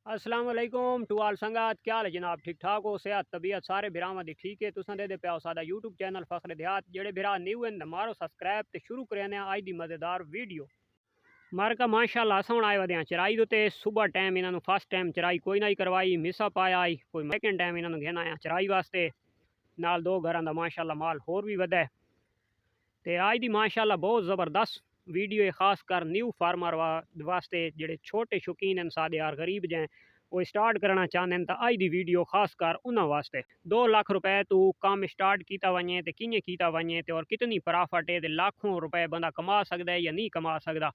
अस्सलाम वालेकुम टू आल संगत। क्या हाल है जनाब? ठीक ठाक हो? सेहत तबीयत सारे बिरावां दी ठीक है? तुसां दे प्याओ सादा यूट्यूब चैनल फखरे देहात जेड़े बिरा न्यू हैं मारो सब्सक्राइब ते शुरू करने आज दी मज़ेदार वीडियो। मार का माशाल्लाह असां आए वधे चराई दे सुबह टाइम इन्होंने फर्स्ट टाइम चराई कोई ना ही करवाई मिसा पाया आई कोई सेकंड टाइम इन्होंने घेना आया चराई वास्ते नाल दो घरां दा माशाल्लाह माल होर भी वधे ते आज दी माशाल्लाह बहुत ज़बरदस्त वीडियो है खास कर न्यू फार्मर वास्ते जेडे छोटे शौकीन हैं सादे यार गरीब जैं वो स्टार्ट करना चाहते हैं तो अज की वीडियो खास कर उन्होंने वास्ते 2 लाख रुपए तू काम स्टार्ट किया वने तो किएं किया वने और कितनी प्रॉफिट है तो लाखों रुपए बंदा कमा सकता है या नहीं कमा सकता।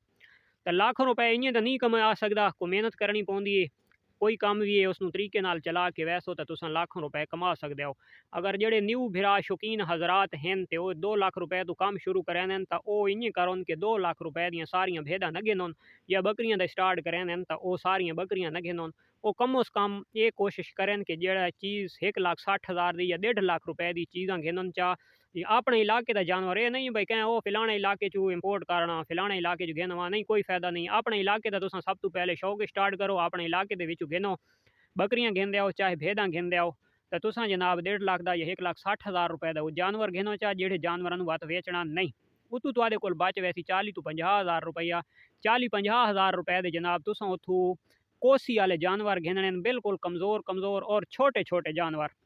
तो लाखों रुपए इं तो नहीं कमा सकता को मेहनत करनी पौंदी है कोई काम भी है उसनों तरीके नाल चला के वैसो तो तुम लाखों रुपए कमा सकते हो। अगर जेडे न्यू भिरा शौकीन हजरात हैं तो वो 2 लाख रुपए तो काम शुरू करें तो वो इं करो कि 2 लाख रुपए दियाँ सारियाँ भेदा न गिनोन या बकरियां का स्टार्ट करें तो वो सारियाँ बकरियां न गिनोन। वो कम उस कम ये कोशिश करें कि जेड़ा चीज़ 1,60,000 की या 1.5 लाख रुपए की चीज़ा गिनन चा अपने इलाके का जानवर ये नहीं भाई कहें वो फिलाने इलाके चू इंपोर्ट करना फिलाने इलाके चू गिनवा नहीं कोई फायदा नहीं। अपने इलाके का तुम सब तो पहले शौक स्टार्ट करो अपने इलाके के गिनो बकरियां गिनते आओ चाहे भेदा गिनते आओ तो तुसा जनाब 1.5 लाख का या 1,60,000 रुपए का वो जानवर गिनो चाहे जेडे जानवरों वत वेचना नहीं उतू तुआदे कोल बच वैसी 40 तो 50,000 रुपया 40-50,000 रुपए दे जनाब तुसा उथू कोसी वाले जानवर गिनने बिल्कुल कमज़ोर कमज़ोर और छोटे छोटे जानवर।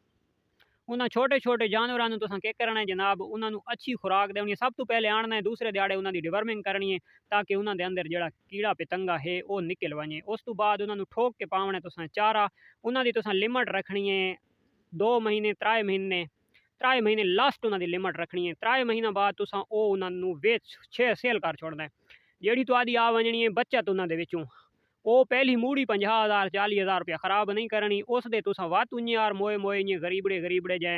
उन्होंने छोटे छोटे जानवरों तुसा क्या करना है जनाब उन्होंने अच्छी खुराक देनी है सब तो पहले आना है दूसरे दिहाड़े उन्होंने डिवर्मिंग करनी है ताकि उन्होंने अंदर जो कीड़ा पतंगा है वो निकल वजे। उस तो बाद उन्होंने ठोक के पावना तुसा चारा उन्होंने तुसा लिमिट रखनी है 2 महीने 3 महीने 3 महीने लास्ट उन्होंने लिमिट रखनी है 3 महीना बाद तुसा वो उन्होंने वेच सेल कर छोड़ना है जी तो आदि आ वजनी है बचत उन्होंने वो पहली मूड़ी 50,000 40,000 रुपया खराब नहीं करनी उस दे तुसा वत उं यार मोए मोए इं गरीबड़े गरीबड़े जै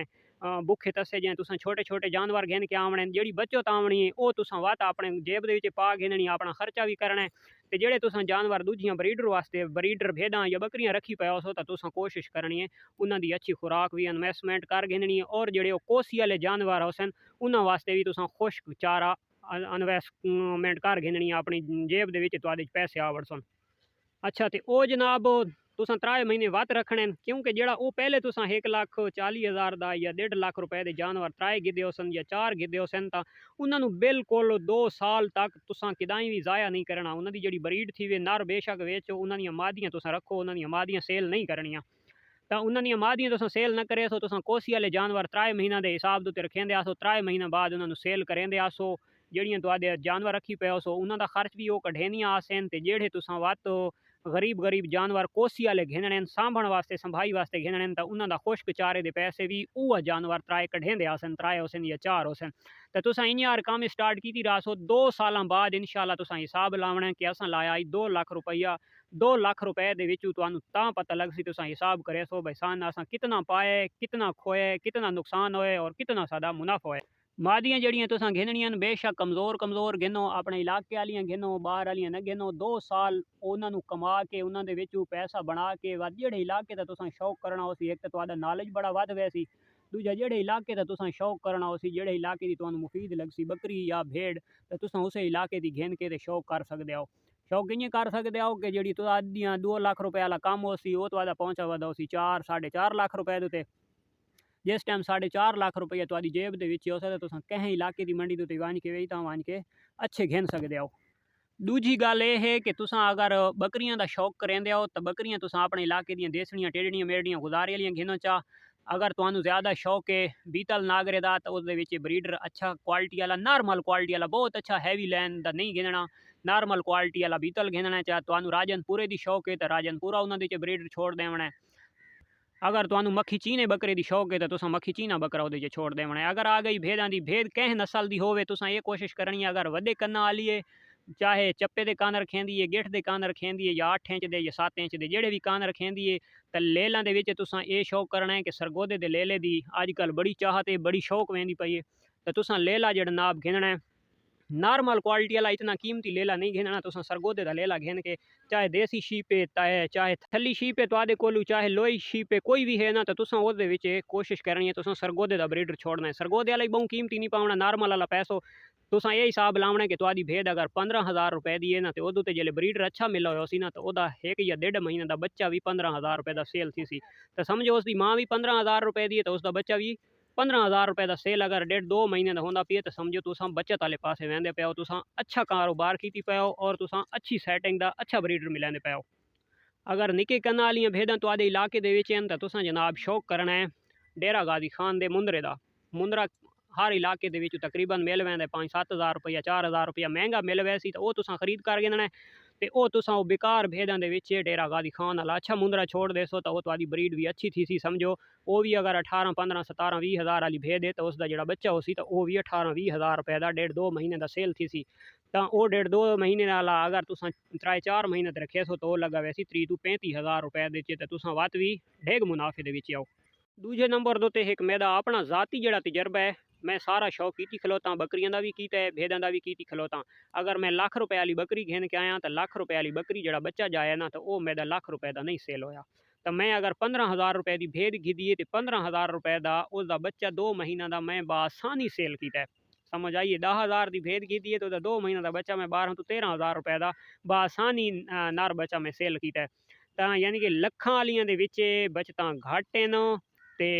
भुखे तसे जै तुसा छोटे छोटे जानवर गिन के आवने जी बचत आवनी है वो तुसा वत अपने जेब के पा गिननी अपना खर्चा भी करना है। तो जेडे तुसा जानवर दूजियां ब्रीडर वास्ते ब्रीडर भेदा या बकरियां रखी पे हो तो तुसा कोशिश करनी है उन्होंने अच्छी खुराक भी इन्वेस्टमेंट कर गिननी है और जेडे कोसी वाले जानवर होसन उन्होंने वास्ते भी तुसा खुश्क चारा इन्वेस्टमेंट कर गिननी है अपनी जेब के पैसे आवड़सन। अच्छा तो वो जनाब तुसा 3 महीने वत रखने क्योंकि जेड़ा वो पहले तुसा 1,40,000 का या 1.5 लाख रुपए के जानवर 3 गिदे हो सन या 4 गिदे हो सन तो उन्होंने बिल्कुल 2 साल तक तुसा किदाई भी ज़ाया नहीं करना। उन्होंने जी ब्रीड थी वे नर बेशक वेचो उन्होंने मादियाँ तुसा रखो उन्होंने मादियाँ सेल नहीं करनिया तो उन्होंने मादियाँ तुसा सेल न करे तो तुसा कोसी वाले जानवर 3 महीना के हिसाब से रखेंदे आसो 3 महीना बाद उन्होंने सेल करेंदे आसो जड़ियाँ तुआदे जानवर रखी पे सो उन्होंने खर्च भी वो कढ़ेनिया आसन तो जेड़े तुसा वत गरीब गरीब जानवर कोसी वाले घिनने सांभण वास्ते संभाई वास्ते घिनने तो उन्होंने खुश्क चारे के पैसे भी वह जानवर 3 कढ़ेंदे आसन 3 होसन या 4 होसन। तो तुसा इन यार काम स्टार्ट की रहो 2 साल बाद इंशाल्लाह तुसा हिसाब लावना कि असा लाया 2 लाख रुपया 2 लाख रुपए के पता लग सी तुसा हिसाब करे सो भाई सान असा कितना पाए कितना खोए कितना नुकसान होए और कितना सादा मुनाफा होए। मादियाँ जड़ियाँ तुसा घिननियां बेशक कमज़ोर कमज़ोर गिनो अपने इलाके वालियाँ गिनो बाहर वालियाँ न गिनो 2 साल उन्होंने कमा के उन्होंने पैसा बना के जेड़े इलाके का तुसा शौक करना हो एक तो तुहाडा नॉलेज बड़ा वध वैसी दूजा जेड़े इलाके का तुसा शौक करना हो जेड़े इलाके की तुहानू मुफीद लगसी बकरी या भेड़ तो तुसा उस इलाके की घिन के शौक कर सकते हो। शौक इं कर सकते हो कि जी तुहाडियां 2 लाख रुपए वाला काम हो सी वो तुहाडा पहुंचा वधा हो 4 4.5 लाख रुपए दे जिस टाइम 4.5 लाख रुपया तुहाडी जेब दे विच हो सकदा तुसा कहीं इलाके की मंडी तो वन के वेच वन के अच्छे घिन सकते हो। दूजी गल यह है कि तुसा अगर बकरियां का शौक करेंदे हो तो बकरियां तुसा अपने इलाके दी देसड़ियां टेड़ियां मेड़ियां गुजारे वालियां घिनो चा। अगर तुहानू ज़्यादा शौक है बीतल नागरे का तो उस ब्रीडर अच्छा क्वालिटी वाला नॉर्मल क्वालिटी वाला बहुत अच्छा हैवी लैन का नहीं गिनना नॉर्मल क्वालिटी वाला बीतल गिनना चाहे तुहानू राजनपुरे की शौक है तो राजनपुरा उन्होंने ब्रीडर छोड़ देवना है। अगर तुहानू मक्खी चीने बकरे की शौक है तो तुसा मक्खी चीना बकरा वो छोड़ देवना है। अगर आ गई भेदां की भेद कह नस्ल की होवे तुसा ये कोशिश करनी है अगर वड्डे कन्ना वाली है चाहे चप्पे के कान रखेंदी है गिठ के कान रखेंदी है या 8 इंच के या 7 इंच के जेडे भी कान रखेंदी है तो लेलों के तुसा ये शौक करना है कि सरगोदे के लेले की अजकल बड़ी चाहत है बड़ी शौक वेंदी पई है तो तुसा लेला जड़ा नाप गिनना है नॉर्मल क्वालिटी वाला इतना कीमती लेला नहीं घेना ना, तुसा सरगोदे दा लेला घेन के, चाहे देसी शीप है चाहे थली शीप है तुहाडे कोलू, चाहे लोई शीप है, कोई भी है ना, तो तुसा ओहदे विच कोशिश करनी है तुसा सरगोदे दा ब्रीडर छोड़ना है। सरगोदे वाला ही बहु कीमती नहीं पाउना, नॉर्मल वाला पैसो तुसा ये हिसाब लावना है कि तुहाडी भेड़ अगर 15,000 रुपए दी है ना, तो उदू ते जेल्ले ब्रीडर अच्छा मिला होया सी ना, तो ओदा 1 या 1.5 महीने दा बच्चा भी 15,000 रुपए दा सेल थी सी। तो समझो उसकी माँ भी 15,000 रुपए दी है, तो उसका बच्चा भी 15,000 रुपए का सेल अगर 1.5-2 महीने का होंदा पिए, तो समझो तुसा बचत वाले पासे वेंदे पे हो, तुसा अच्छा कारोबार कीती पे हो और तुसा अच्छी सैटिंग दा अच्छा ब्रीडर मिलैंदे पे हो। अगर निके कन्ना वालियां भेड़ां तुहाडे इलाके दे विच हन, तो तुसा जनाब शौक करना है डेरा गाजी खान दे मुंदरे दा। मुंदरा हर इलाके दे विच तकरीबन मिल वैंदा 5-7 हज़ार रुपया 4 हज़ार रुपया महंगा मिल वैसी, तो वो तुसा खरीद कर गिनना है। ते ओ तुसा ओ बेकार भेड़ां दे विच डेरा गाजी खान वाला अच्छा मुंदरा छोड़ देसो, तो वो तुहाडी ब्रीड भी अच्छी थी सी। समझो वो भी अगर 18, 15, 17, 20 हज़ार वाली भेड़ है, तो उसका जेड़ा बच्चा हो सी, तो वो भी 18, 20 हज़ार रुपए दा 1.5-2 महीने दा सेल थी सी। ਤਾਂ ਉਹ 1.5-2 ਮਹੀਨੇ ਵਾਲਾ ਅਗਰ ਤੁਸੀਂ 3-4 ਮਹੀਨੇ ਤੇ ਰੱਖਿਆ ਸੋ ਤਾਂ ਉਹ ਲੱਗਾ ਵੈਸੀ 30 ਤੋਂ 35,000 ਰੁਪਏ ਦੇ ਚ, ਤੇ ਤੁਸੀਂ ਵੱਧ ਵੀ ਢੇਗ ਮੁਨਾਫੇ ਦੇ ਵਿੱਚ ਆਓ। ਦੂਜੇ ਨੰਬਰ ਦੇ ਉੱਤੇ ਇੱਕ ਮੇਰਾ ਆਪਣਾ ਜ਼ਾਤੀ ਜਿਹੜਾ ਤਜਰਬਾ ਹੈ, मैं सारा शौक की खलोता, बकरियां का भी किया है, भेड़ों का भी की खलोता। अगर मैं लाख रुपए वाली बकरी घेन के आया, तो लाख रुपए वाली बकरी जरा बच्चा जाए ना, तो वह मेरा लाख रुपए का नहीं सेल होया। तो मैं अगर 15,000 रुपए की भेड़ खीदी है, तो 15,000 रुपए का उसका बच्चा 2 महीना का मैं बासानी सेल किया। समझ आइए, 10,000 की भेड़ खीदी है, तो 2 महीना का बच्चा मैं 12 तो 13,000 रुपए का बासानी नर बच्चा मैं सेल किया। तो यानी कि लखां वालियां दे विच बचतां घट न, ते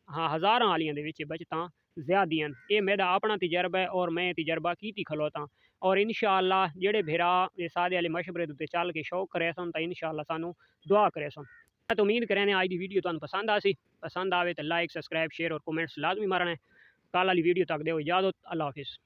हाँ हज़ारां वालियां दे विच बचतां ज़्यादा। ये मेरा अपना तजर्बा है और मैं तजर्बा की खलोता। और इंशाअल्लाह जेड़े भेरा सादे वाले मशवरे उत्ते चल के शौक करे सन, तो इंशाअल्लाह सानू दुआ करे सन। तो उम्मीद करें आज की वीडियो तुहानू पसंद आसी। पसंद आवे तो लाइक सब्सक्राइब शेयर और कमेंट्स लाजमी मारना है। कल वाली वीडियो तक दो इजाज़त। अल्लाह हाफिज़।